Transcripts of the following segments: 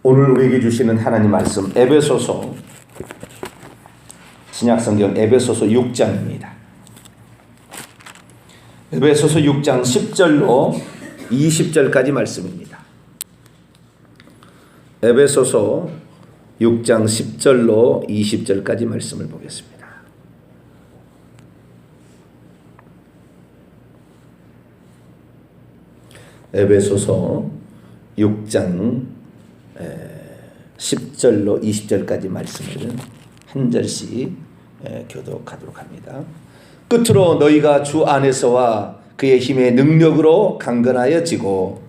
오늘 우리에게 주시는 하나님 말씀 에베소서 신약성경 에베소서 6장입니다. 에베소서 6장 10절로 20절까지 말씀입니다. 에베소서 6장 10절로 20절까지 말씀을 보겠습니다. 에베소서 6장 10절로 20절까지 말씀을 한 절씩 교독하도록 합니다. 끝으로 너희가 주 안에서와 그의 힘의 능력으로 강건하여 지고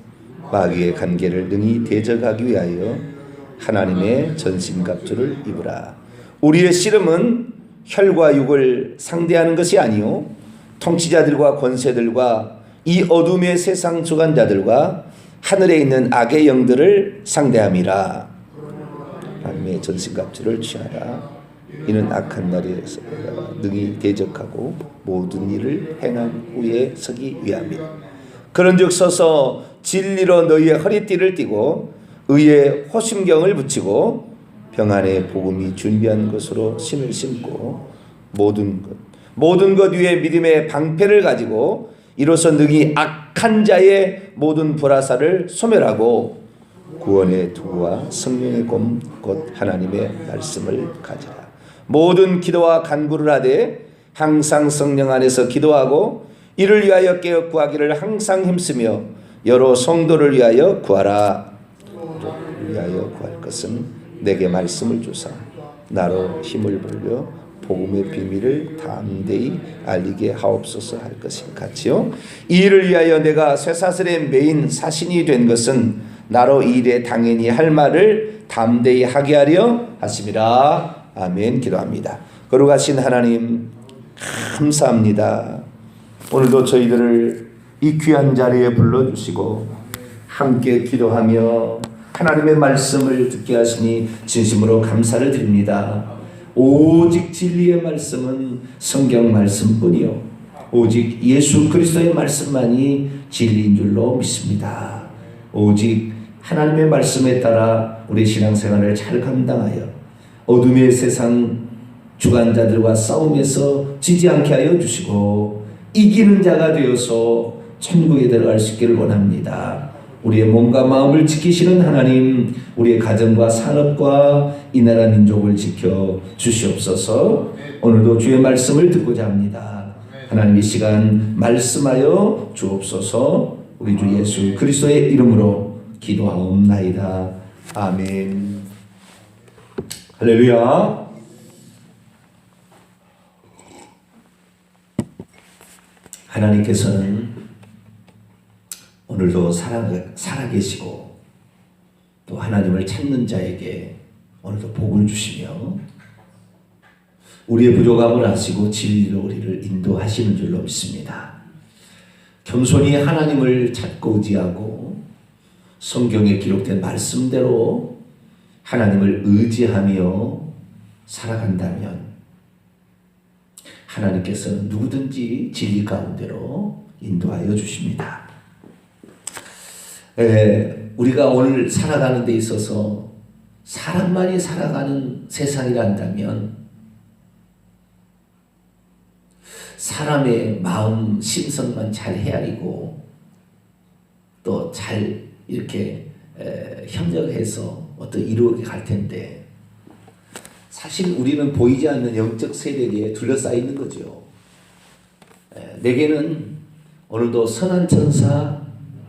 마귀의 관계를 능히 대적하기 위하여 하나님의 전신갑주를 입으라. 우리의 씨름은 혈과 육을 상대하는 것이 아니요 통치자들과 권세들과 이 어둠의 세상 주관자들과 하늘에 있는 악의 영들을 상대함이라. 하나님의 전신갑주를 취하라. 이는 악한 날에서 능히 대적하고 모든 일을 행한 후에 서기 위함이라. 그런즉 서서 진리로 너희의 허리띠를 띠고 의의 호심경을 붙이고 평안의 복음이 준비한 것으로 신을 신고 모든 것 위에 믿음의 방패를 가지고 이로써 능히 악한 자의 모든 불화살을 소멸하고 구원의 투구와 성령의 검 곧 하나님의 말씀을 가지라. 모든 기도와 간구를 하되 항상 성령 안에서 기도하고 이를 위하여 깨어 구하기를 항상 힘쓰며 여러 성도를 위하여 구하라. 위하여 구할 것은 내게 말씀을 주사 나로 힘을 벌려 복음의 비밀을 담대히 알리게 하옵소서 할 것이 같이요. 이 일을 위하여 내가 쇠사슬에 매인 사신이 된 것은 나로 이 일에 당연히 할 말을 담대히 하게 하려 하심이라. 아멘. 기도합니다. 거룩하신 하나님 감사합니다. 오늘도 저희들을 이 귀한 자리에 불러주시고 함께 기도하며 하나님의 말씀을 듣게 하시니 진심으로 감사를 드립니다. 오직 진리의 말씀은 성경 말씀뿐이요 오직 예수 그리스도의 말씀만이 진리인 줄로 믿습니다. 오직 하나님의 말씀에 따라 우리 신앙생활을 잘 감당하여 어둠의 세상 주관자들과 싸움에서 지지 않게 하여 주시고 이기는 자가 되어서 천국에 들어갈 수 있기를 원합니다. 우리의 몸과 마음을 지키시는 하나님, 우리의 가정과 산업과 이 나라 민족을 지켜 주시옵소서. 오늘도 주의 말씀을 듣고자 합니다. 하나님 이 시간 말씀하여 주옵소서. 우리 주 예수 그리스도의 이름으로 기도하옵나이다. 아멘. 할렐루야. 하나님께서는 오늘도 살아계시고 또 하나님을 찾는 자에게 오늘도 복을 주시며 우리의 부족함을 아시고 진리로 우리를 인도하시는 줄로 믿습니다. 겸손히 하나님을 찾고 의지하고 성경에 기록된 말씀대로 하나님을 의지하며 살아간다면 하나님께서는 누구든지 진리 가운데로 인도하여 주십니다. 우리가 오늘 살아가는 데 있어서 사람만이 살아가는 세상이란다면 사람의 마음 심성만 잘 헤아리고 또 잘 이렇게 협력해서 어떤 이루어게 갈 텐데 사실 우리는 보이지 않는 영적 세력에 둘러싸여 있는 거죠. 내게는 오늘도 선한 천사,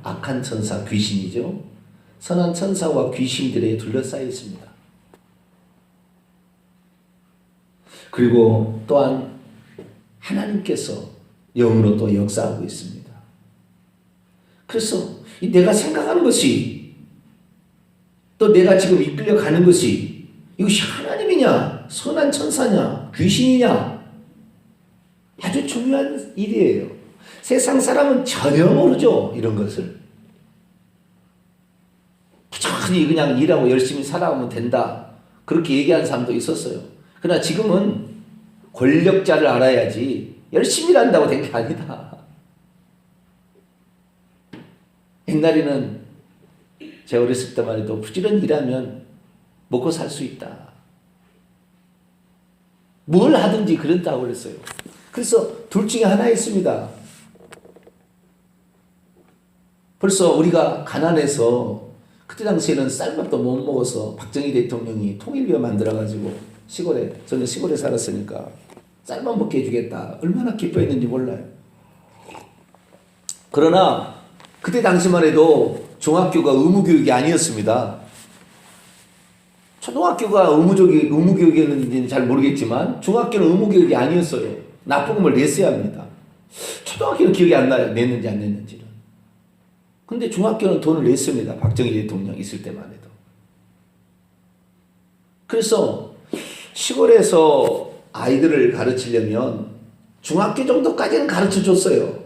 악한 천사, 귀신이죠. 선한 천사와 귀신들에 둘러싸여 있습니다. 그리고 또한 하나님께서 영으로 또 역사하고 있습니다. 그래서 내가 생각하는 것이 또 내가 지금 이끌려가는 것이 이것이 하나님이냐 선한 천사냐 귀신이냐 아주 중요한 일이에요. 세상 사람은 전혀 모르죠. 이런 것을 부지런히 그냥 일하고 열심히 살아가면 된다 그렇게 얘기하는 사람도 있었어요. 그러나 지금은 권력자를 알아야지 열심히 일한다고 된 게 아니다. 옛날에는 제가 어렸을 때만 해도 부지런히 일하면 먹고 살 수 있다. 뭘 하든지 그런다고 그랬어요. 그래서 둘 중에 하나 있습니다. 벌써 우리가 가난해서 그때 당시에는 쌀밥도 못 먹어서 박정희 대통령이 통일비어 만들어가지고 저는 시골에 살았으니까 쌀밥 먹게 해주겠다. 얼마나 기뻐했는지 몰라요. 그러나 그때 당시만 해도 중학교가 의무교육이 아니었습니다. 초등학교가 의무교육이었는지는 잘 모르겠지만 중학교는 의무교육이 아니었어요. 납부금을 냈어야 합니다. 초등학교는 기억이 안 나요. 냈는지 안 냈는지는. 근데 중학교는 돈을 냈습니다. 박정희 대통령 있을 때만 해도. 그래서 시골에서 아이들을 가르치려면 중학교 정도까지는 가르쳐 줬어요.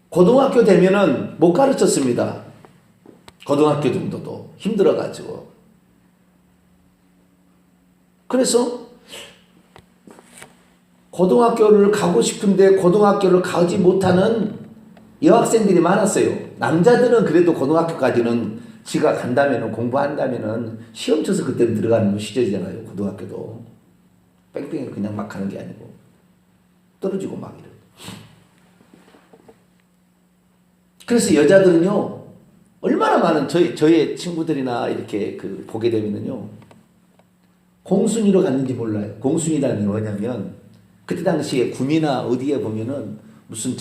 고등학교 되면은 못 가르쳤습니다. 고등학교 정도도 힘들어가지고. 그래서 고등학교를 가고 싶은데 고등학교를 가지 못하는 여학생들이 많았어요. 남자들은 그래도 고등학교까지는 지가 간다면은 공부한다면은 시험 쳐서 그때는 들어가는 시절이잖아요. 고등학교도 뺑뺑이 그냥 막 가는 게 아니고 떨어지고 막 이래. 그래서 여자들은요 얼마나 많은 저의 친구들이나 이렇게 보게 되면은요 공순이로 갔는지 몰라요. 공순이라는 게 뭐냐면 그때 당시에 구미나 어디에 보면은 무슨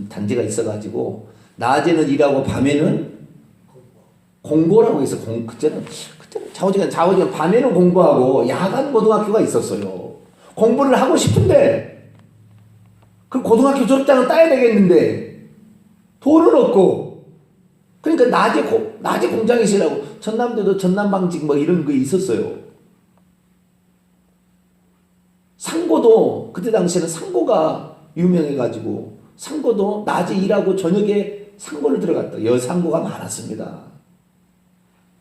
단지가 있어가지고 낮에는 일하고 밤에는 공고라고 해서 그때는 좌우지간 밤에는 공부하고 야간 고등학교가 있었어요. 공부를 하고 싶은데 그 고등학교 졸업장을 따야 되겠는데 돈은 없고 그러니까 낮에 공장에서 일하고 전남대도 전남방직 뭐 이런 거 있었어요. 상고도 그때 당시에는 상고가 유명해가지고 상고도 낮에 일하고 저녁에 상고를 들어갔다. 여상고가 많았습니다.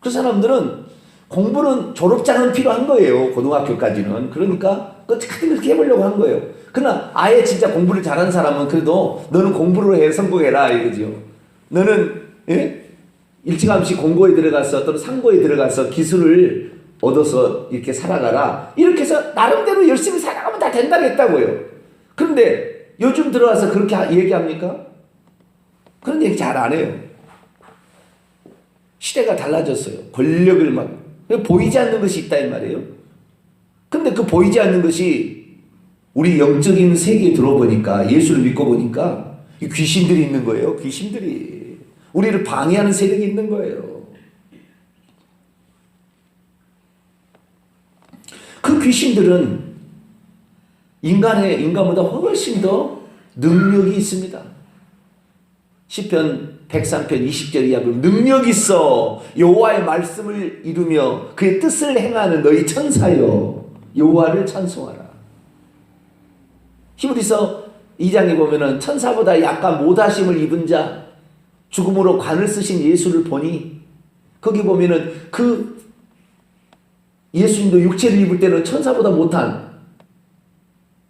그 사람들은 공부는 졸업장은 필요한 거예요. 고등학교까지는. 그러니까 어떻게든 그렇게 해보려고 한 거예요. 그러나 아예 진짜 공부를 잘하는 사람은 그래도 너는 공부를 해 성공해라 이거죠. 너는 일찌감치 공고에 들어가서 또는 상고에 들어가서 기술을 얻어서 이렇게 살아가라. 이렇게 해서 나름대로 열심히 살아가면 다 된다고 했다고요. 그런데 요즘 들어와서 그렇게 얘기합니까? 그런 얘기 잘 안 해요. 시대가 달라졌어요. 권력을 막 보이지 않는 것이 있다 이 말이에요. 근데 그 보이지 않는 것이 우리 영적인 세계에 들어보니까 예수를 믿고 보니까 귀신들이 있는 거예요. 귀신들이 우리를 방해하는 세력이 있는 거예요. 그 귀신들은 인간보다 훨씬 더 능력이 있습니다. 시편 103편 20절 이하 보면 능력이 있어 여호와의 말씀을 이루며 그의 뜻을 행하는 너희 천사여 여호와를 찬송하라. 히브리서 2장에 보면은 천사보다 약간 못하심을 입은 자 죽음으로 관을 쓰신 예수를 보니 거기 보면은 그 예수님도 육체를 입을 때는 천사보다 못한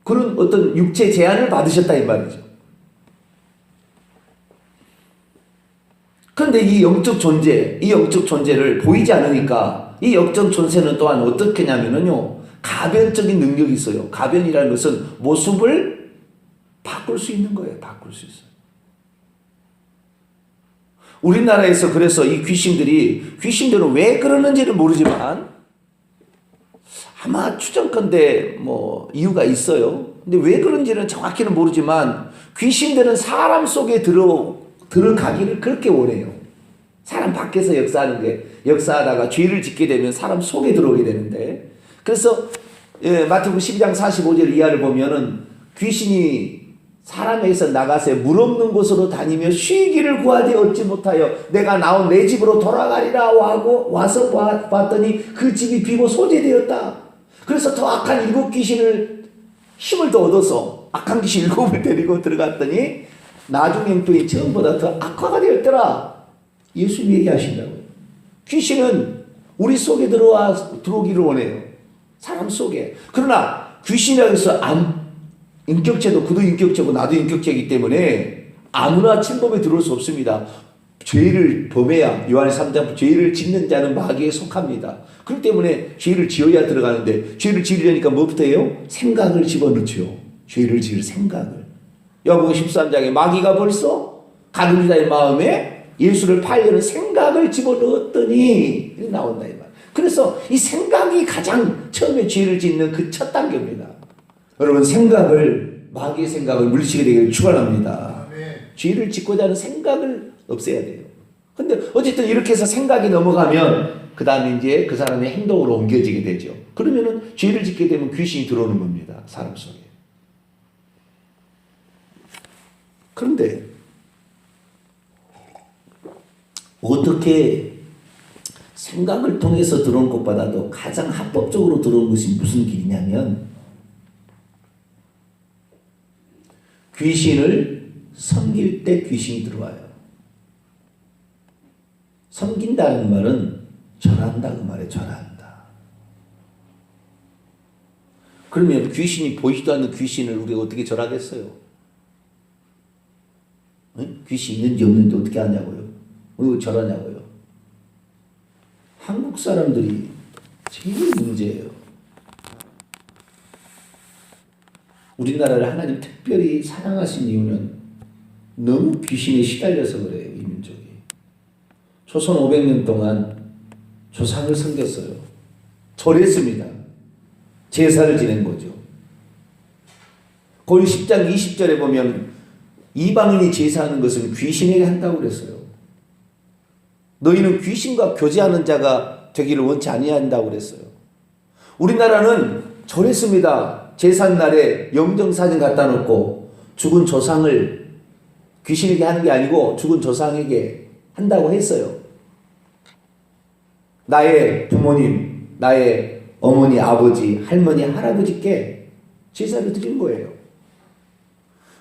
그런 어떤 육체 제한을 받으셨다 이 말이죠. 그런데 이 영적 존재를 보이지 않으니까 이 영적 존재는 또한 어떻게 하냐면요 가변적인 능력이 있어요. 가변이라는 것은 모습을 바꿀 수 있는 거예요. 바꿀 수 있어요. 우리나라에서 그래서 이 귀신들은 왜 그러는지를 모르지만 아마 추정컨대 뭐 이유가 있어요. 근데 왜 그런지는 정확히는 모르지만 귀신들은 사람 속에 들어가기를 그렇게 원해요. 사람 밖에서 역사하다가 죄를 짓게 되면 사람 속에 들어오게 되는데 그래서 마태복음 12장 45절 이하를 보면은 귀신이 사람에게서 나가서 물 없는 곳으로 다니며 쉬기를 구하되 얻지 못하여 내가 나온 내 집으로 돌아가리라 하고 와서 봤더니 그 집이 비고 소재되었다. 그래서 더 악한 7 귀신을 힘을 더 얻어서 악한 귀신 7을 데리고 들어갔더니 나중 형편이 처음보다 더 악화가 되었더라. 예수님이 얘기하신다고요. 귀신은 우리 속에 들어오기를 원해요. 사람 속에. 그러나 귀신이라고 해서 인격체도 그도 인격체고 나도 인격체이기 때문에 아무나 침범에 들어올 수 없습니다. 죄를 범해야 요한 3장 죄를 짓는 자는 마귀에 속합니다. 그렇기 때문에 죄를 지어야 들어가는데 죄를 지으려니까 뭐부터 해요? 생각을 집어넣죠. 죄를 지을 생각을. 요한복음 13장에 마귀가 벌써 가룟 유다의 마음에 예수를 팔려는 생각을 집어넣었더니 나온다 이 말. 그래서 이 생각이 가장 처음에 죄를 짓는 그 첫 단계입니다. 여러분 생각을 마귀의 생각을 물리치게 되기를 축원합니다. 죄를 짓고자 하는 생각을 없애야 돼요. 근데 어쨌든 이렇게 해서 생각이 넘어가면 그 다음에 이제 그 사람의 행동으로 옮겨지게 되죠. 그러면은 죄를 짓게 되면 귀신이 들어오는 겁니다. 사람 속에. 그런데 어떻게 생각을 통해서 들어온 것보다도 가장 합법적으로 들어온 것이 무슨 길이냐면 귀신을 섬길 때 귀신이 들어와요. 섬긴다는 말은 절한다 그 말에 절한다. 그러면 귀신이 보이지도 않는 귀신을 우리가 어떻게 절하겠어요? 응? 귀신 있는지 없는지 어떻게 하냐고요? 우리가 절하냐고요? 한국 사람들이 제일 문제예요. 우리나라를 하나님 특별히 사랑하신 이유는 너무 귀신에 시달려서 그래요. 이 민족이. 조선 500년 동안 조상을 섬겼어요. 절했습니다. 제사를 지낸 거죠. 거의 10장 20절에 보면 이방인이 제사하는 것은 귀신에게 한다고 그랬어요. 너희는 귀신과 교제하는 자가 되기를 원치 아니한다고 그랬어요. 우리나라는 절했습니다. 제삿날에 영정사진 갖다 놓고 죽은 조상을 귀신에게 하는 게 아니고 죽은 조상에게 한다고 했어요. 나의 부모님, 나의 어머니, 아버지, 할머니, 할아버지께 제사를 드린 거예요.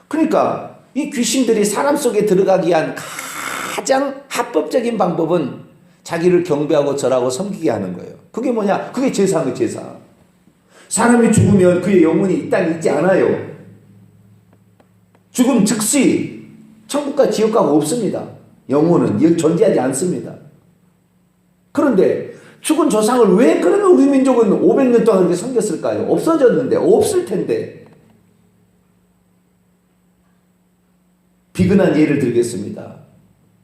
그러니까 이 귀신들이 사람 속에 들어가기 위한 가장 합법적인 방법은 자기를 경배하고 절하고 섬기게 하는 거예요. 그게 뭐냐? 그게 제사는 제사. 사람이 죽으면 그의 영혼이 이 땅에 있지 않아요. 죽음 즉시 천국과 지옥과가 없습니다. 영혼은 존재하지 않습니다. 그런데 죽은 조상을 왜 그러면 우리 민족은 500년 동안 그렇게 섬겼을까요? 없어졌는데, 없을 텐데. 비근한 예를 들겠습니다.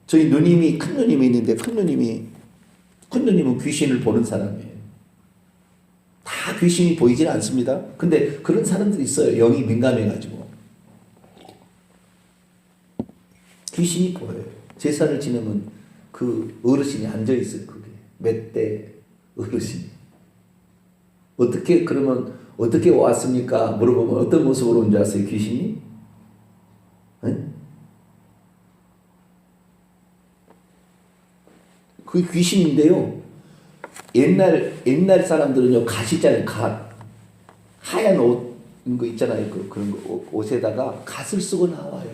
저희 누님이, 큰 누님이 있는데 큰 누님은 귀신을 보는 사람이에요. 다 귀신이 보이진 않습니다. 근데 그런 사람들이 있어요. 영이 민감해가지고. 귀신이 보여요. 제사를 지내면 그 어르신이 앉아있어요. 그게. 멧대 어르신이. 그러면 어떻게 왔습니까? 물어보면 어떤 모습으로 온 줄 아세요? 귀신이? 네? 그 귀신인데요. 옛날 사람들은요, 갓이잖아요, 갓. 하얀 옷, 거 있잖아요. 그런 거, 옷에다가 갓을 쓰고 나와요.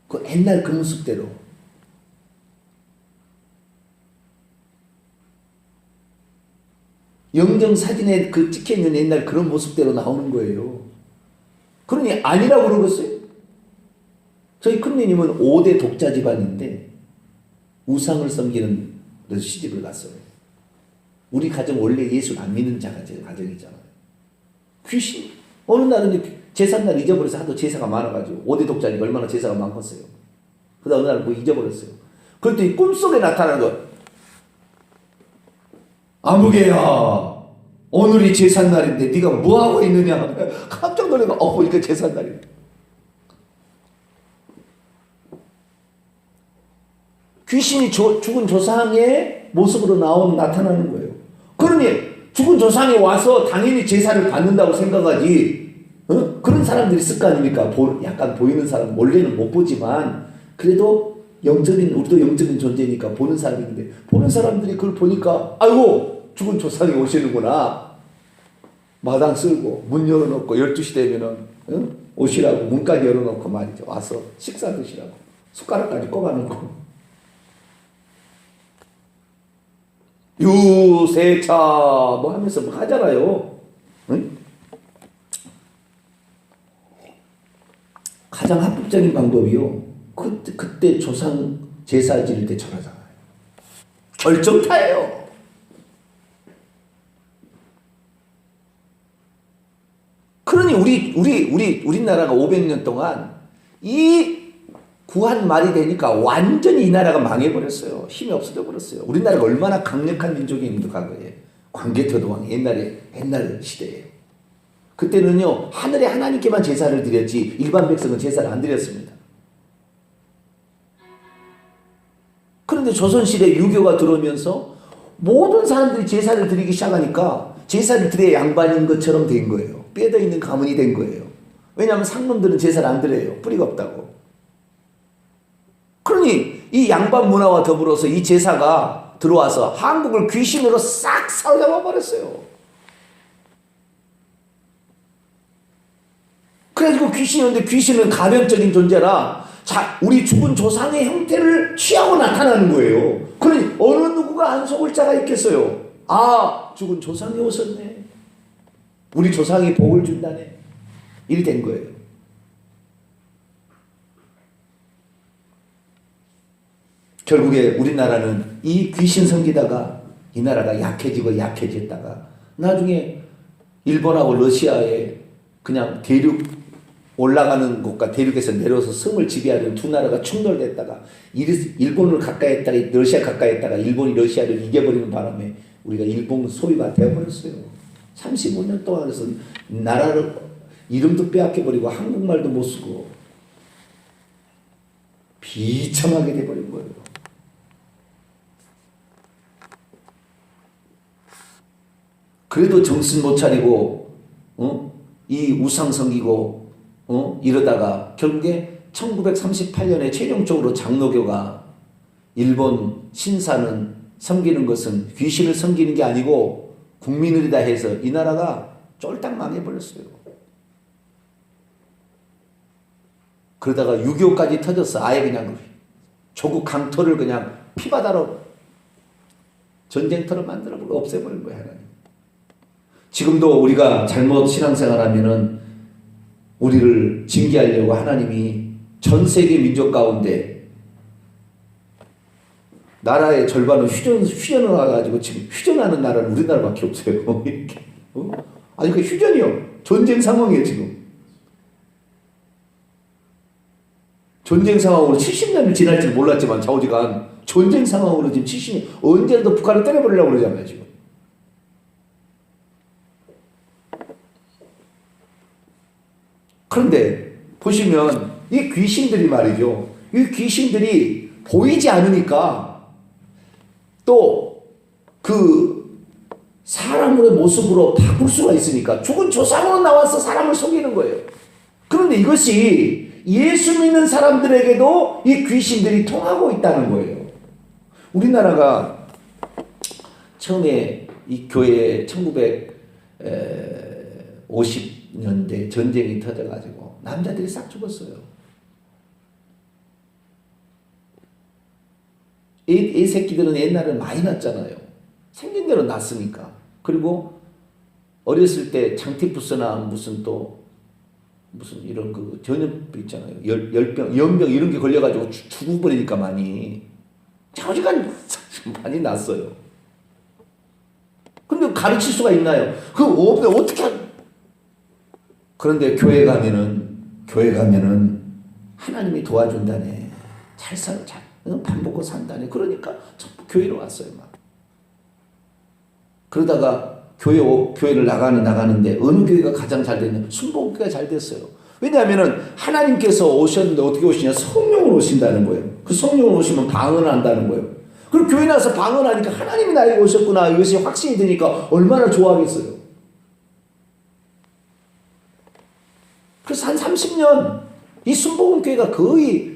그 옛날 그 모습대로. 영정사진에 그 찍혀있는 옛날 그런 모습대로 나오는 거예요. 그러니 아니라고 그러겠어요? 저희 큰누님은 5대 독자 집안인데 우상을 섬기는 데서 시집을 갔어요. 우리 가정 원래 예수를 안 믿는 가정이잖아요. 귀신. 어느 날은 제삿날 잊어버려서 하도 제사가 많아가지고 5대 독자니까 얼마나 제사가 많겠어요. 그러다 어느 날 뭐 잊어버렸어요. 그랬더니 꿈속에 나타나는 거. 아무개야, 오늘이 제삿날인데 네가 뭐하고 있느냐. 깜짝 놀래가 보니까 제삿날이야. 귀신이 죽은 조상의 모습으로 나타나는 거예요. 그러니 죽은 조상이 와서 당연히 제사를 받는다고 생각하지. 그런 사람들이 있을 거 아닙니까? 약간 보이는 사람, 원래는 못 보지만 그래도 우리도 영적인 존재니까 보는 사람인데, 보는 사람들이 그걸 보니까 아이고 죽은 조상이 오시는구나. 마당 쓸고 문 열어놓고 12시 되면은 오시라고 문까지 열어놓고 말이죠. 와서 식사 드시라고 숟가락까지 꼽아놓고 유세차 뭐 하면서 뭐 하잖아요. 응? 가장 합법적인 방법이요. 그때 조상 제사 지낼 때 절하잖아요. 결정타예요. 그러니 우리나라가 500년 동안 이 구한 말이 되니까 완전히 이 나라가 망해버렸어요. 힘이 없어져 버렸어요. 우리나라가 얼마나 강력한 민족인지도 과거에 광개토도왕 옛날 시대예요. 그때는요 하늘의 하나님께만 제사를 드렸지 일반 백성은 제사를 안 드렸습니다. 그런데 조선시대 유교가 들어오면서 모든 사람들이 제사를 드리기 시작하니까 제사를 드려야 양반인 것처럼 된 거예요. 뼈대 있는 가문이 된 거예요. 왜냐하면 상놈들은 제사를 안 드려요. 뿌리가 없다고. 그러니 이 양반 문화와 더불어서 이 제사가 들어와서 한국을 귀신으로 싹 사로잡아 버렸어요. 그래가지고 귀신인데 귀신은 가변적인 존재라 우리 죽은 조상의 형태를 취하고 나타나는 거예요. 그러니 어느 누구가 안 속을 자가 있겠어요. 아, 죽은 조상이 오셨네. 우리 조상이 복을 준다네. 이리 된 거예요. 결국에 우리나라는 이 귀신 섬기다가 이 나라가 약해지고 약해졌다가 나중에 일본하고 러시아에 그냥 대륙 올라가는 곳과 대륙에서 내려와서 섬을 지배하려는 두 나라가 충돌됐다가 일본을 가까이 했다가 러시아 가까이 했다가 일본이 러시아를 이겨버리는 바람에 우리가 일본 소유가 되어버렸어요. 35년 동안 그래서 나라를 이름도 빼앗겨버리고 한국말도 못 쓰고 비참하게 돼버린 거예요. 그래도 정신 못 차리고 이 우상 섬기고 이러다가 결국에 1938년에 최종적으로 장로교가 일본 신사는 섬기는 것은 귀신을 섬기는 게 아니고 국민을이다 해서 이 나라가 쫄딱 망해버렸어요. 그러다가 6.25까지 터졌어. 아예 그냥 조국 강토를 그냥 피바다로 전쟁터로 만들어버리고 없애버린 거야 하나님. 지금도 우리가 잘못 신앙생활하면은 우리를 징계하려고 하나님이 전 세계 민족 가운데 나라의 절반을 휴전을 와가지고 지금 휴전하는 나라는 우리나라밖에 없어요. 이렇게. 아니 그 휴전이요. 전쟁 상황이에요 지금. 전쟁 상황으로 70년을 지날지 몰랐지만 좌우지간 전쟁 상황으로 지금 70년 언제라도 북한을 때려버리려고 그러잖아요 지금. 그런데 보시면 이 귀신들이 말이죠. 이 귀신들이 보이지 않으니까 또 그 사람의 모습으로 바꿀 수가 있으니까 죽은 조상으로 나와서 사람을 속이는 거예요. 그런데 이것이 예수 믿는 사람들에게도 이 귀신들이 통하고 있다는 거예요. 우리나라가 처음에 이 교회에 1950년대 전쟁이 터져가지고 남자들이 싹 죽었어요. 이 새끼들은 옛날에 많이 났잖아요. 생긴 대로 났으니까. 그리고 어렸을 때 장티푸스나 무슨 이런 그 전염병 있잖아요. 열병, 연병 이런 게 걸려가지고 죽어버리니까 많이. 장시간 많이 났어요. 근데 가르칠 수가 있나요? 어떻게 그런데 교회 가면은 하나님이 도와준다네. 밥 먹고 산다네. 그러니까 전부 교회로 왔어요, 막. 그러다가 교회를 나가는데 어느 교회가 가장 잘 됐냐? 순복음교회가 잘 됐어요. 왜냐하면은 하나님께서 오셨는데 어떻게 오시냐? 성령으로 오신다는 거예요. 그 성령으로 오시면 방언한다는 거예요. 그리고 교회 나서 방언하니까 하나님이 나에게 오셨구나. 이것이 확신이 되니까 얼마나 좋아하겠어요. 그래서 한 30년 이 순복음교회가 거의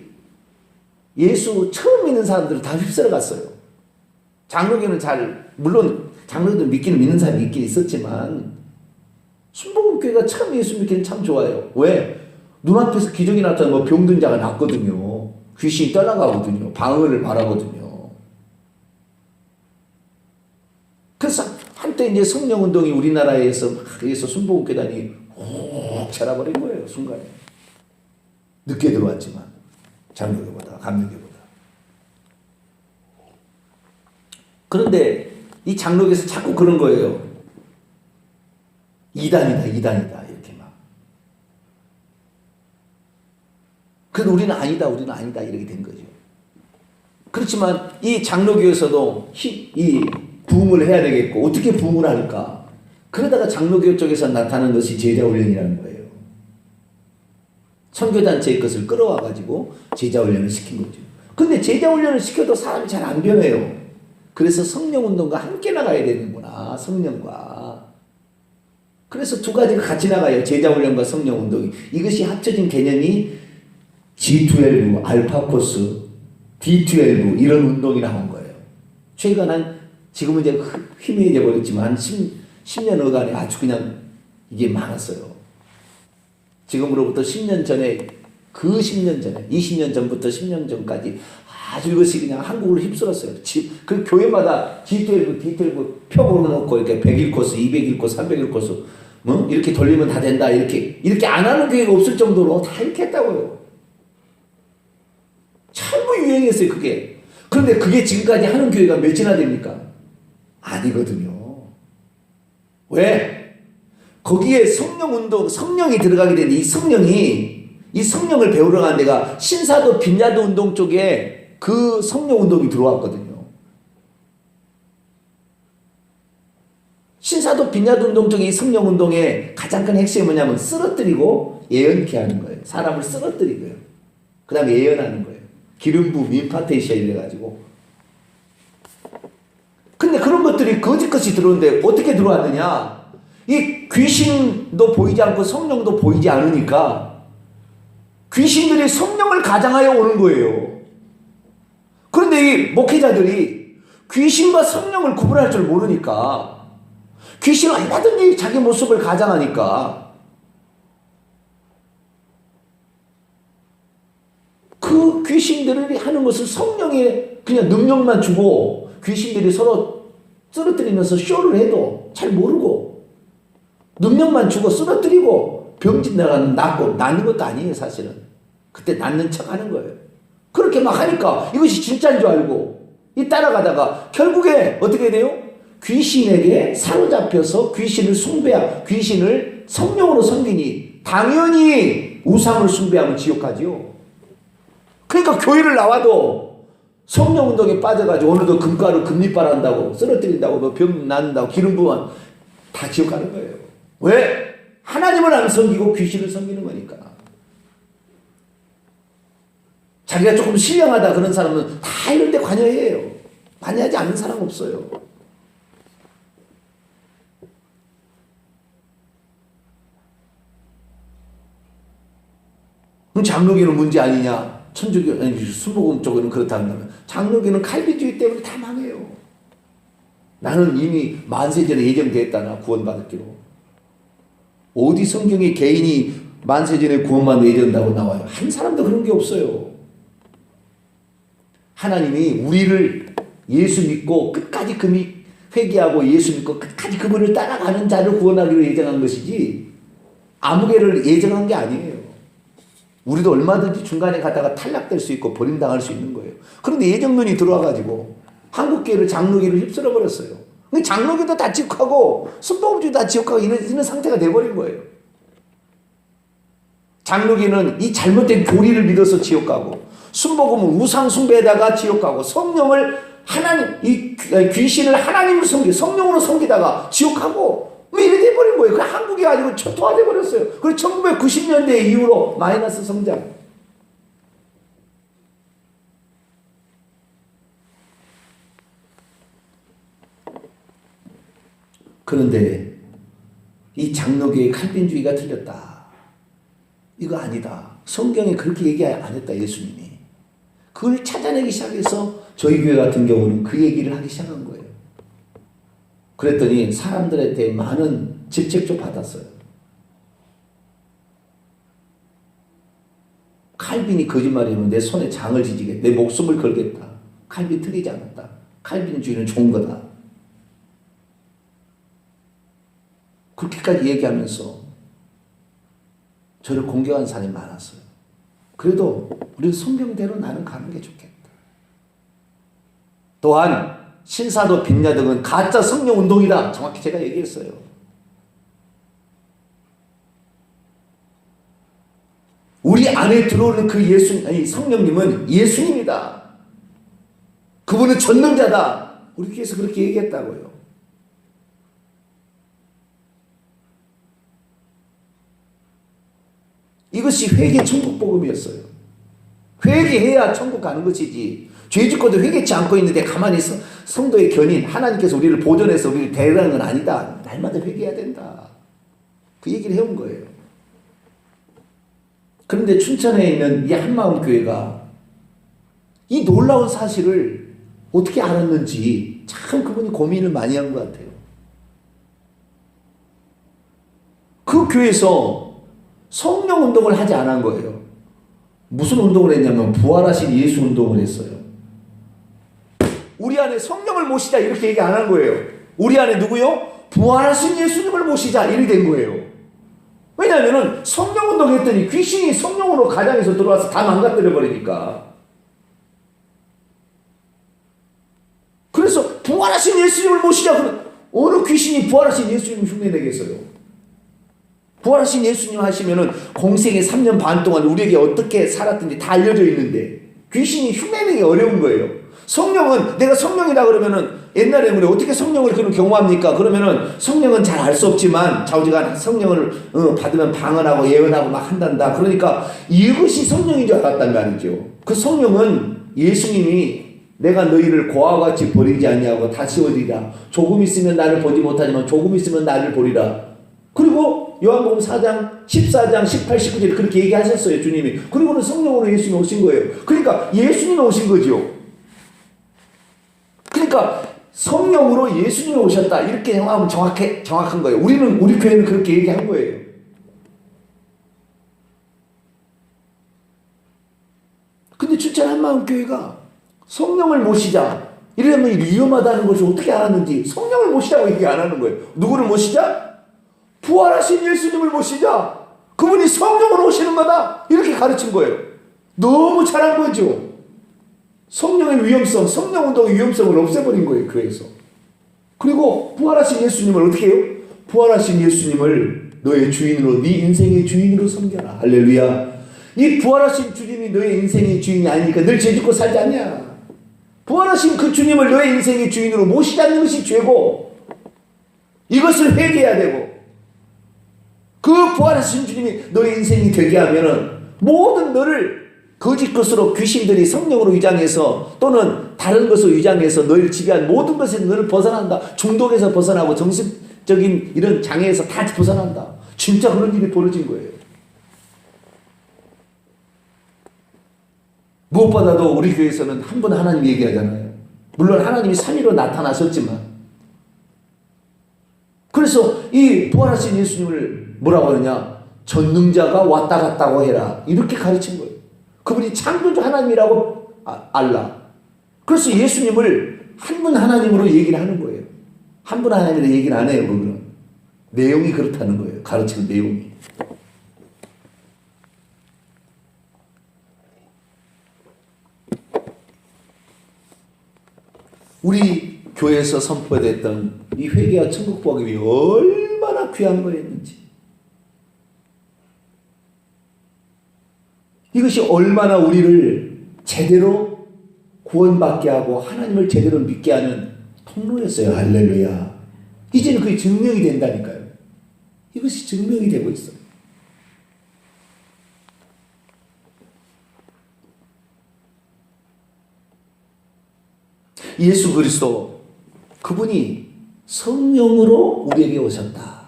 예수 처음 믿는 사람들을 다 휩쓸어 갔어요. 장로교는 물론 장로들 믿는 사람이 있긴 있었지만 순복음교회가 참 예수 믿기는 참 좋아요. 왜? 눈앞에서 기적이 나타나면 병든 자가 낫거든요. 귀신이 떠나가거든요. 방언을 말하거든요. 그래서 한때 이제 성령운동이 우리나라에서 순복음교단이 혹 자라버린 거예요. 순간에. 늦게 들어왔지만 장로교보다 감리교보다. 그런데 이 장로교에서 자꾸 그런 거예요. 이단이다 이렇게 막. 그래도 우리는 아니다 이렇게 된 거죠. 그렇지만 이 장로교에서도 이 부흥을 해야 되겠고 어떻게 부흥을 할까? 그러다가 장로교 쪽에서 나타난 것이 제자훈련이라는 거예요. 선교단체의 것을 끌어와가지고 제자훈련을 시킨 거죠. 근데 제자훈련을 시켜도 사람이 잘 안 변해요. 그래서 성령운동과 함께 나가야 되는구나. 성령과. 그래서 두 가지가 같이 나가요. 제자훈련과 성령운동이. 이것이 합쳐진 개념이 G12, 알파코스, D12 이런 운동이 나온 거예요. 최근 지금은 이제 희미해져 버렸지만 한 10년 어간에 아주 그냥 이게 많았어요. 지금으로부터 10년 전에, 그 10년 전에, 20년 전부터 10년 전까지 아주 이것이 그냥 한국을 휩쓸었어요. 그 교회마다 G12, D12 표 걸어놓고 이렇게 100일 코스, 200일 코스, 300일 코스, 뭐 이렇게 돌리면 다 된다. 이렇게 안 하는 교회가 없을 정도로 다 이렇게 했다고요. 참고 유행했어요, 그게. 그런데 그게 지금까지 하는 교회가 몇이나 됩니까? 아니거든요. 왜? 거기에 성령운동, 성령이 들어가게 되는데 이 성령을 배우러 가는 데가 신사도 빈야드 운동 쪽에 그 성령운동이 들어왔거든요. 신사도 빈야드 운동 쪽에 이 성령운동의 가장 큰 핵심이 뭐냐면 쓰러뜨리고 예언케 하는 거예요. 사람을 쓰러뜨리고요. 그 다음에 예언하는 거예요. 기름 부음, 임파테이션 이래가지고. 근데 그런 것들이 거짓것이 들어오는데 어떻게 들어왔느냐? 이 귀신도 보이지 않고 성령도 보이지 않으니까 귀신들이 성령을 가장하여 오는 거예요. 그런데 이 목회자들이 귀신과 성령을 구분할 줄 모르니까 귀신은 얼마든지 자기 모습을 가장하니까 그 귀신들이 하는 것을 성령의 그냥 능력만 주고 귀신들이 서로 쓰러뜨리면서 쇼를 해도 잘 모르고 능력만 주고 쓰러뜨리고 병진 나가는 낫고 낫는 것도 아니에요. 사실은 그때 낫는 척 하는 거예요. 그렇게 막 하니까 이것이 진짜인 줄 알고 이 따라가다가 결국에 어떻게 돼요? 귀신에게 사로잡혀서 귀신을 귀신을 성령으로 섬기니 당연히 우상을 숭배하면 지옥 가지요. 그러니까 교회를 나와도 성령운동에 빠져가지고 오늘도 금가루 금리빨 한다고 쓰러뜨린다고 뭐 병 낫는다고 기름 부으면 다 지옥 가는 거예요. 왜? 하나님을 안 섬기고 귀신을 섬기는 거니까. 자기가 조금 신령하다 그런 사람은 다 이런 데 관여해요. 관여하지 않는 사람 없어요. 그럼 장로교는 문제 아니냐? 천주교, 아니, 순복음 쪽에는 그렇다면 장로교는 칼빈주의 때문에 다 망해요. 나는 이미 만세 전에 예정되었다. 나 구원받았기로. 어디 성경에 개인이 만세 전에 구원받는 예정다고 나와요? 한 사람도 그런 게 없어요. 하나님이 우리를 예수 믿고 끝까지 회개하고 예수 믿고 끝까지 그분을 따라가는 자를 구원하기로 예정한 것이지 아무 개를 예정한 게 아니에요. 우리도 얼마든지 중간에 가다가 탈락될 수 있고 버림당할 수 있는 거예요. 그런데 예정론이 들어와가지고 한국교회를 장로교를 휩쓸어 버렸어요. 장로교도 다 지옥하고 순복음주도 다 지옥하고 이런 상태가 돼버린 거예요. 장로교는 이 잘못된 교리를 믿어서 지옥 가고 순복음은 우상 숭배에다가 지옥 가고 성령을 이 귀신을 하나님을 성령으로 섬기다가 지옥 가고 왜 이래 돼버린 거예요. 그 한국이 아니고 초토화돼 버렸어요. 그리고 1990년대 이후로 마이너스 성장. 그런데 이 장로교의 칼빈주의가 틀렸다. 이거 아니다. 성경에 그렇게 얘기 안 했다. 예수님이. 그걸 찾아내기 시작해서 저희 교회 같은 경우는 그 얘기를 하기 시작한 거예요. 그랬더니 사람들한테 많은 질책도 받았어요. 칼빈이 거짓말이면 내 손에 장을 지지겠다. 내 목숨을 걸겠다. 칼빈 틀리지 않았다. 칼빈주의는 좋은 거다. 그렇게까지 얘기하면서 저를 공격한 사람이 많았어요. 그래도 우리는 성경대로 나는 가는 게 좋겠다. 또한 신사도 빈야등은 가짜 성령 운동이다. 정확히 제가 얘기했어요. 우리 안에 들어오는 그 성령님은 예수님이다. 그분은 전능자다. 우리 교회에서 그렇게 얘기했다고요. 이것이 회개 천국 복음이었어요. 회개해야 천국 가는 것이지. 죄 짓고도 회개치 않고 있는데 가만히 성도의 견인, 하나님께서 우리를 보존해서 우리를 대라는 건 아니다. 날마다 회개해야 된다. 그 얘기를 해온 거예요. 그런데 춘천에 있는 이 한마음 교회가 이 놀라운 사실을 어떻게 알았는지 참 그분이 고민을 많이 한 것 같아요. 그 교회에서 성령 운동을 하지 않은 거예요. 무슨 운동을 했냐면 부활하신 예수 운동을 했어요. 우리 안에 성령을 모시자 이렇게 얘기 안 한 거예요. 우리 안에 누구요? 부활하신 예수님을 모시자 이렇게 된 거예요. 왜냐하면 성령 운동했더니 귀신이 성령으로 가장에서 들어와서 다 망가뜨려 버리니까. 그래서 부활하신 예수님을 모시자. 그러면 어느 귀신이 부활하신 예수님을 흉내내겠어요? 부활하신 예수님 하시면은 공생의 3년 반 동안 우리에게 어떻게 살았든지 다 알려져 있는데 귀신이 흉내내기 어려운 거예요. 성령은 내가 성령이다 그러면은 옛날에 우리 어떻게 성령을 그런 경험합니까? 그러면은 성령은 잘 알 수 없지만 좌우지간 성령을 받으면 방언하고 예언하고 막 한단다. 그러니까 이것이 성령인 줄 알았단 말이죠. 그 성령은 예수님이 내가 너희를 고아와 같이 버리지 않냐고 다시 오리라. 조금 있으면 나를 보지 못하지만 조금 있으면 나를 보리라. 그리고 요한복음 4장 14장 18, 19절에 그렇게 얘기하셨어요. 주님이. 그리고는 성령으로 예수님이 오신 거예요. 그러니까 예수님이 오신 거죠. 그러니까 성령으로 예수님이 오셨다. 이렇게 생각하면 정확한 거예요. 우리 교회는 그렇게 얘기한 거예요. 근데 춘천 한마음교회가 성령을 모시자. 이러면 위험하다는 것을 어떻게 알았는지 성령을 모시자고 얘기 안 하는 거예요. 누구를 모시자? 부활하신 예수님을 모시자. 그분이 성령으로 오시는 거다. 이렇게 가르친 거예요. 너무 잘한 거죠. 성령의 위험성, 성령운동의 위험성을 없애버린 거예요. 교회에서. 그리고 부활하신 예수님을 어떻게 해요? 부활하신 예수님을 너의 주인으로, 네 인생의 주인으로 섬겨라. 할렐루야. 이 부활하신 주님이 너의 인생의 주인이 아니니까 늘 죄 짓고 살지 않냐. 부활하신 그 주님을 너의 인생의 주인으로 모시지 않는 것이 죄고, 이것을 회개해야 되고, 그 부활하신 주님이 너의 인생이 되게 하면은 모든 너를 거짓 것으로 귀신들이 성령으로 위장해서 또는 다른 것으로 위장해서 너를 지배한 모든 것에서 너를 벗어난다. 중독에서 벗어나고 정신적인 이런 장애에서 다 벗어난다. 진짜 그런 일이 벌어진 거예요. 무엇보다도 우리 교회에서는 한 번 하나님 얘기하잖아요. 물론 하나님이 3위로 나타나셨지만, 그래서 이 부활하신 예수님을 뭐라고 하느냐? 전능자가 왔다 갔다고 해라. 이렇게 가르친 거예요. 그분이 창조주 하나님이라고 알라. 그래서 예수님을 한 분 하나님으로 얘기를 하는 거예요. 한 분 하나님으로 얘기를 안 해요. 그거는. 내용이 그렇다는 거예요. 가르치는 내용이. 우리 교회에서 선포됐던 이 회개와 천국 복음이 얼마나 귀한 거였는지, 이것이 얼마나 우리를 제대로 구원받게 하고 하나님을 제대로 믿게 하는 통로였어요. 할렐루야. 이제는 그게 증명이 된다니까요. 이것이 증명이 되고 있어요. 예수 그리스도, 그분이 성령으로 우리에게 오셨다.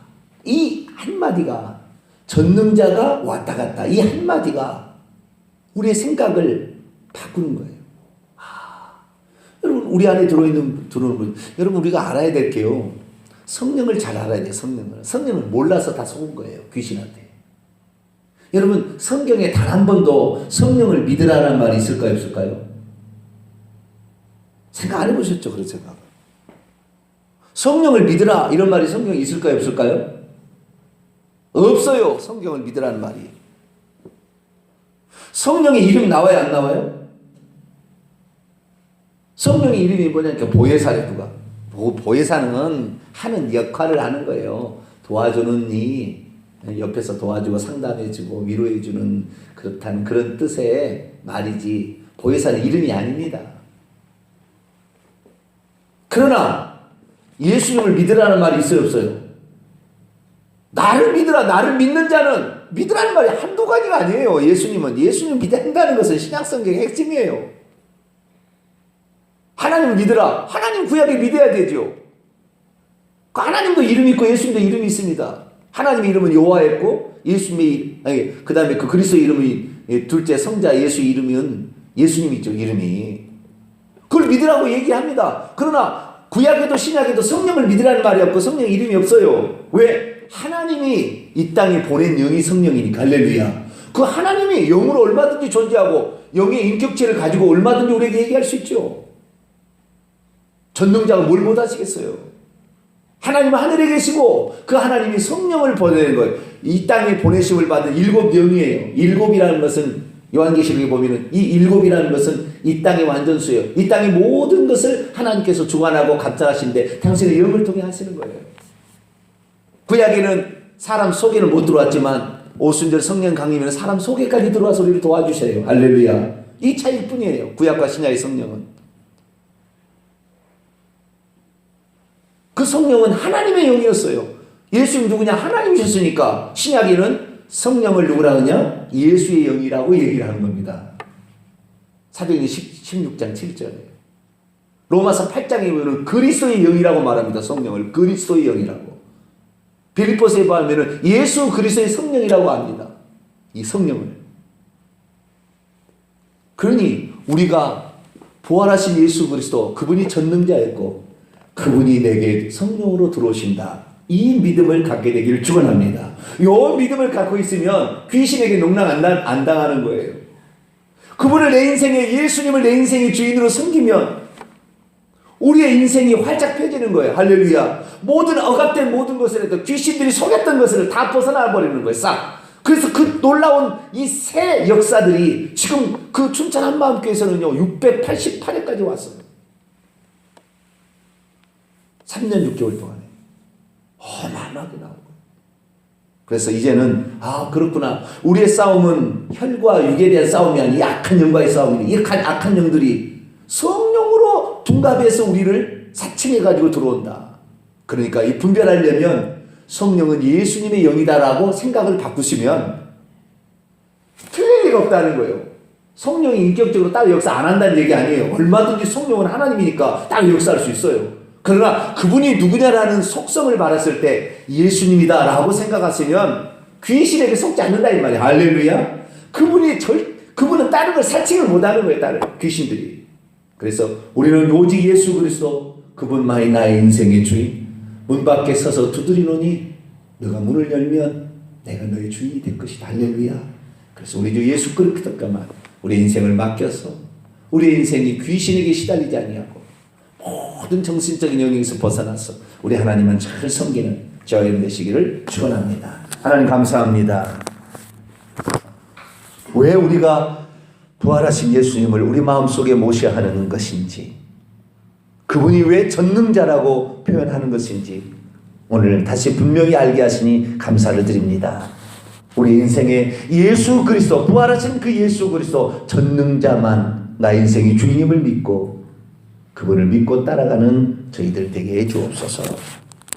이 한마디가, 전능자가 왔다 갔다, 이 한마디가 우리의 생각을 바꾸는 거예요. 여러분, 우리 안에 들어오는 분, 여러분, 우리가 알아야 될 게요. 성령을 잘 알아야 돼요. 성령을 몰라서 다 속은 거예요. 귀신한테. 여러분, 성경에 단 한 번도 성령을 믿으라는 말이 있을까요? 없을까요? 생각 안 해보셨죠? 그런 생각. 성령을 믿으라 이런 말이 성경에 있을까요? 없을까요? 없어요. 성경을 믿으라는 말이. 성령의 이름이 나와요, 안 나와요? 성령의 이름이 뭐냐니까 보혜사래. 누가? 보혜사는 하는 역할을 하는 거예요. 도와주는 이, 옆에서 도와주고 상담해주고 위로해주는 그렇다는 그런 뜻의 말이지, 보혜사는 이름이 아닙니다. 그러나 예수님을 믿으라는 말이 있어요, 없어요? 나를 믿으라. 나를 믿는 자는, 믿으라는 말이 한두 가지가 아니에요. 예수님 믿어야 한다는 것은 신약성경의 핵심이에요. 하나님을 믿으라. 하나님 구약에 믿어야 되죠. 하나님도 이름이 있고 예수님도 이름이 있습니다. 하나님의 이름은 여호와였고 예수님의, 그 다음에 그 그리스도 이름이 둘째 성자 예수 이름은 예수님이죠. 이름이. 그걸 믿으라고 얘기합니다. 그러나 구약에도 신약에도 성령을 믿으라는 말이 없고 성령 이름이 없어요. 왜? 하나님이 이 땅에 보낸 영이 성령이니까. 할렐루야. 그 하나님이 영으로 얼마든지 존재하고 영의 인격체를 가지고 얼마든지 우리에게 얘기할 수 있죠. 전능자가 뭘 못하시겠어요? 하나님은 하늘에 계시고 그 하나님이 성령을 보내는 거예요. 이 땅에 보내심을 받은 7영이에요. 7이라는 것은 요한계시록에 보면은 이 7이라는 것은 이 땅의 완전수예요. 이 땅의 모든 것을 하나님께서 주관하고 감찰하시는데 당신의 영을 통해 하시는 거예요. 구약에는 사람 속에는 못 들어왔지만 오순절 성령 강림에는 사람 속에까지 들어와서 우리를 도와주셔요. 할렐루야. 이 차이일 뿐이에요. 구약과 신약의 성령은. 그 성령은 하나님의 영이었어요. 예수님 누구냐? 하나님이셨으니까 신약에는 성령을 누구라 하냐? 예수의 영이라고 얘기를 하는 겁니다. 사도행전 16장 7절에. 로마서 8장에 보면 그리스도의 영이라고 말합니다. 성령을 그리스도의 영이라고. 빌립보서에 보면 예수 그리스도의 성령이라고 합니다. 이 성령을. 그러니 우리가 부활하신 예수 그리스도, 그분이 전능자였고 그분이 내게 성령으로 들어오신다. 이 믿음을 갖게 되기를 축원합니다. 이 믿음을 갖고 있으면 귀신에게 농락 안 당하는 거예요. 그분을 내 인생에, 예수님을 내 인생의 주인으로 섬기면 우리의 인생이 활짝 펴지는 거예요. 할렐루야. 모든 억압된 모든 것을 해도 귀신들이 속였던 것을 다 벗어나 버리는 거예요. 싹. 그래서 그 놀라운 이 새 역사들이 지금 그 춘천 한마음교회에서는요 688회까지 왔어요. 3년 6개월 동안에 어마어마하게 나오고. 그래서 이제는 그렇구나. 우리의 싸움은 혈과 육에 대한 싸움이 아니라 약한 영과의 싸움이니 이 악한 영들이 성령으로 둔갑해서 우리를 사칭해가지고 들어온다. 그러니까 이 분별하려면 성령은 예수님의 영이다라고 생각을 바꾸시면 틀릴 리가 없다는 거예요. 성령이 인격적으로 따로 역사 안 한다는 얘기 아니에요. 얼마든지 성령은 하나님이니까 따로 역사할 수 있어요. 그러나 그분이 누구냐라는 속성을 말했을 때 예수님이다 라고 생각하시면 귀신에게 속지 않는다 이 말이에요. 할렐루야. 그분은 다른 걸 사칭을 못하는 거예요. 다른 귀신들이. 그래서 우리는 오직 예수 그리스도 그분만이 나의 인생의 주인. 문 밖에 서서 두드리노니 너가 문을 열면 내가 너의 주인이 될 것이다. 할렐루야. 그래서 우리 주 예수 그리스도께만 우리 인생을 맡겨서 우리 인생이 귀신에게 시달리지 아니하고 모든 정신적인 영역에서 벗어나서 우리 하나님은 잘 섬기는 저희 되시기를 축원합니다. 하나님 감사합니다. 왜 우리가 부활하신 예수님을 우리 마음속에 모셔야 하는 것인지, 그분이 왜 전능자라고 표현하는 것인지 오늘 다시 분명히 알게 하시니 감사를 드립니다. 우리 인생에 예수 그리스도, 부활하신 그 예수 그리스도 전능자만 나의 인생의 주님을 믿고 그분을 믿고 따라가는 저희들 되게 해주옵소서.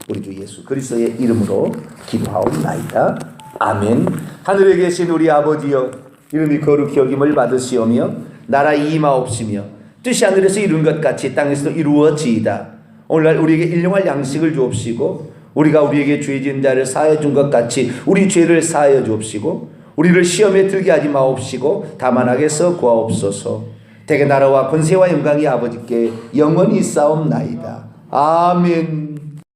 우리 주 예수 그리스도의 이름으로 기도하옵나이다. 아멘. 하늘에 계신 우리 아버지여, 이름이 거룩히 여김을 받으시오며 나라 임하옵시며 뜻이 하늘에서 이룬 것 같이 땅에서도 이루어지이다. 오늘날 우리에게 일용할 양식을 주옵시고 우리가 우리에게 죄 지은 자를 사하여 준 것 같이 우리 죄를 사하여 주옵시고 우리를 시험에 들게 하지 마옵시고 다만 악에서 구하옵소서. 대개 나라와 권세와 영광이 아버지께 영원히 있사옵나이다. 아멘.